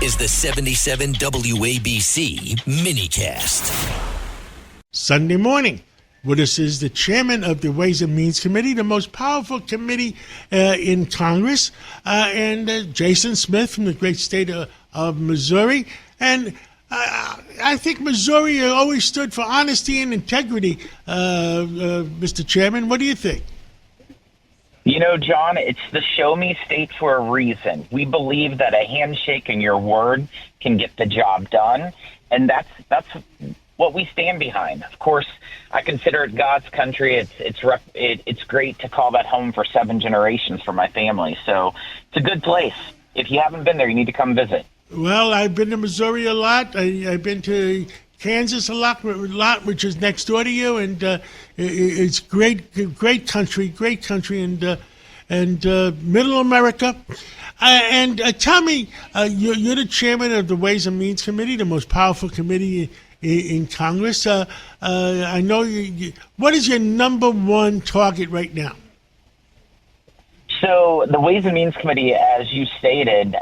is the 77 WABC minicast. Sunday morning. With us is the chairman of the Ways and Means Committee, the most powerful committee in Congress, and Jason Smith from the great state of Missouri. And I think Missouri always stood for honesty and integrity, Mr. Chairman. What do you think? You know, John, it's the show me state for a reason. We believe that a handshake and your word can get the job done, and that's what we stand behind. Of course, I consider it God's country. It's great to call that home for 7 generations for my family. So it's a good place. If you haven't been there, you need to come visit. Well, I've been to Missouri a lot. I've been to Kansas a lot, which is next door to you, and it's great country, and Middle America. And tell me, you're the chairman of the Ways and Means Committee, the most powerful committee in Congress. I know what is your number one target right now? So the Ways and Means Committee, as you stated,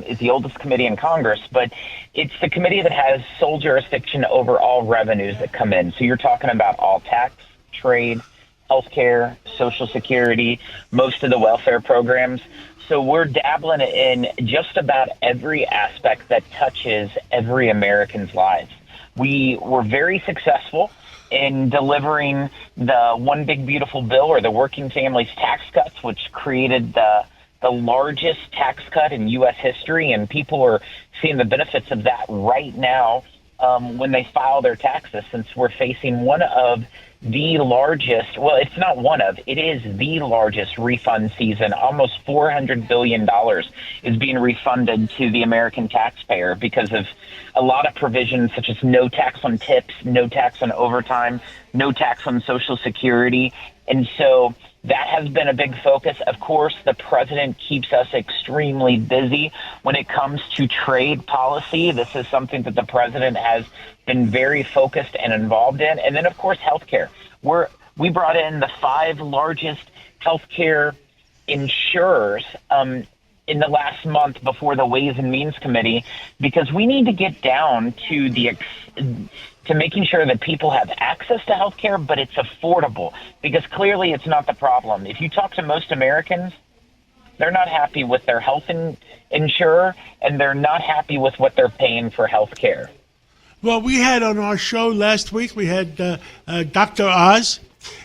is the oldest committee in Congress, but it's the committee that has sole jurisdiction over all revenues that come in. So you're talking about all tax, trade, healthcare, Social Security, most of the welfare programs. So we're dabbling in just about every aspect that touches every American's lives. We were very successful in delivering the One Big Beautiful Bill, or the Working Families Tax Cuts, which created the largest tax cut in U.S. history, and people are seeing the benefits of that right now when they file their taxes, since we're facing one of the largest, well, it's not one of, it is the largest refund season. Almost $400 billion is being refunded to the American taxpayer because of a lot of provisions such as no tax on tips, no tax on overtime, no tax on Social Security. And so that has been a big focus. Of course, the president keeps us extremely busy when it comes to trade policy. This is something that the president has been very focused and involved in. And then, of course, healthcare. We brought in the 5 largest healthcare insurers in the last month before the Ways and Means Committee, because we need to get down to making sure that people have access to health care, but it's affordable, because clearly it's not the problem. If you talk to most Americans, they're not happy with their health insurer, and they're not happy with what they're paying for health care. Well, we had on our show last week, we had Dr. Oz,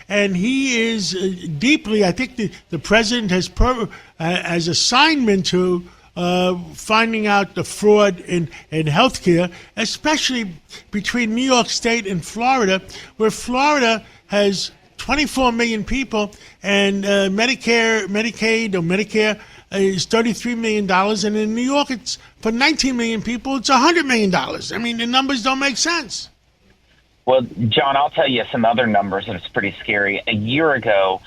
and he is deeply, I think the president has assignment to finding out the fraud in healthcare, especially between New York State and Florida, where Florida has 24 million people, and Medicare, Medicaid, or Medicare is $33 million, and in New York, it's for 19 million people, it's $100 million. I mean, the numbers don't make sense. Well, John, I'll tell you some other numbers, and it's pretty scary. A year ago,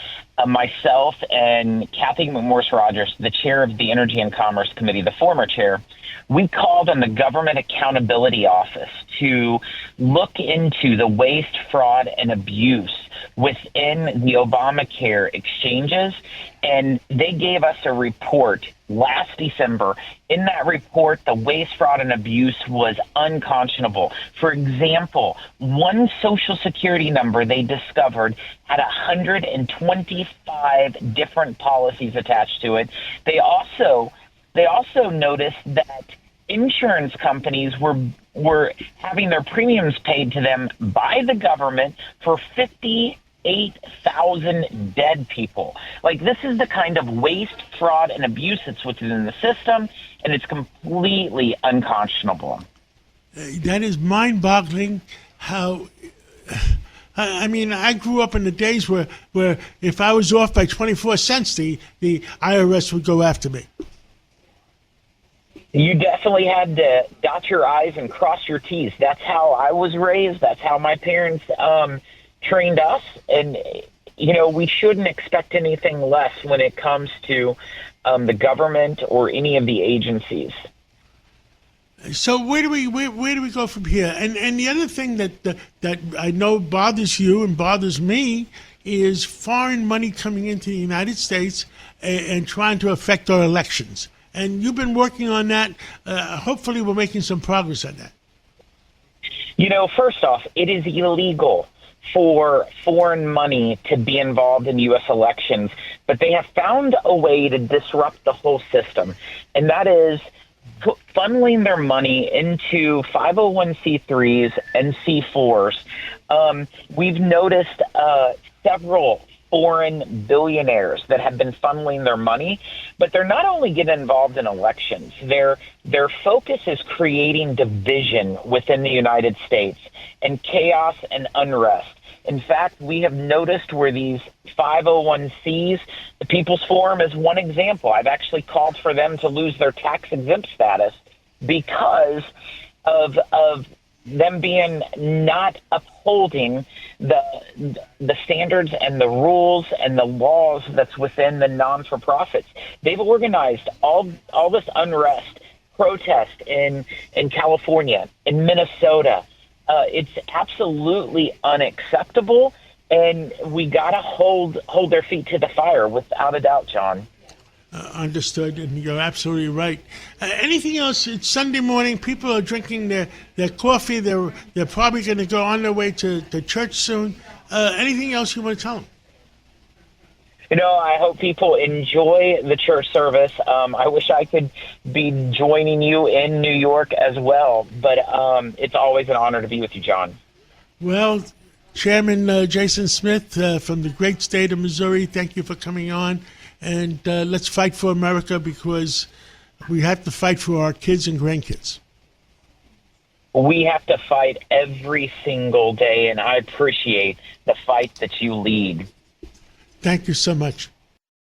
myself and Kathy McMorris-Rogers, the chair of the Energy and Commerce Committee, the former chair, we called on the Government Accountability Office to look into the waste, fraud, and abuse within the Obamacare exchanges, and they gave us a report last December. In that report, the waste, fraud, and abuse was unconscionable. For example, one Social Security number they discovered had 125 different policies attached to it. They also noticed that insurance companies were having their premiums paid to them by the government for 58,000 dead people. Like, this is the kind of waste, fraud, and abuse that's within the system, and it's completely unconscionable. That is mind-boggling. How, I mean, I grew up in the days where if I was off by 24 cents, the IRS would go after me. You definitely had to dot your I's and cross your T's. That's how I was raised. That's how my parents trained us. And, you know, we shouldn't expect anything less when it comes to the government or any of the agencies. So where do we go from here? And the other thing that I know bothers you and bothers me is foreign money coming into the United States and trying to affect our elections. and you've been working on that. Hopefully, we're making some progress on that. First off, it is illegal for foreign money to be involved in U.S. elections, but they have found a way to disrupt the whole system, and that is funneling their money into 501c3s and C4s. We've noticed several foreign billionaires that have been funneling their money, but they're not only getting involved in elections. Their focus is creating division within the United States and chaos and unrest. In fact, we have noticed where these 501cs, the People's Forum is one example. I've actually called for them to lose their tax-exempt status because of them being not upholding the standards and the rules and the laws that's within the non-for-profits. They've organized all this unrest, protest in California, in Minnesota. It's absolutely unacceptable, and we got to hold their feet to the fire without a doubt, John. Understood, and you're absolutely right. Anything else? It's Sunday morning. People are drinking their coffee. They're probably going to go on their way to church soon. Anything else you want to tell them? I hope people enjoy the church service. I wish I could be joining you in New York as well, but it's always an honor to be with you, John. Well, Chairman Jason Smith from the great state of Missouri, thank you for coming on. And let's fight for America, because we have to fight for our kids and grandkids. We have to fight every single day, and I appreciate the fight that you lead. Thank you so much.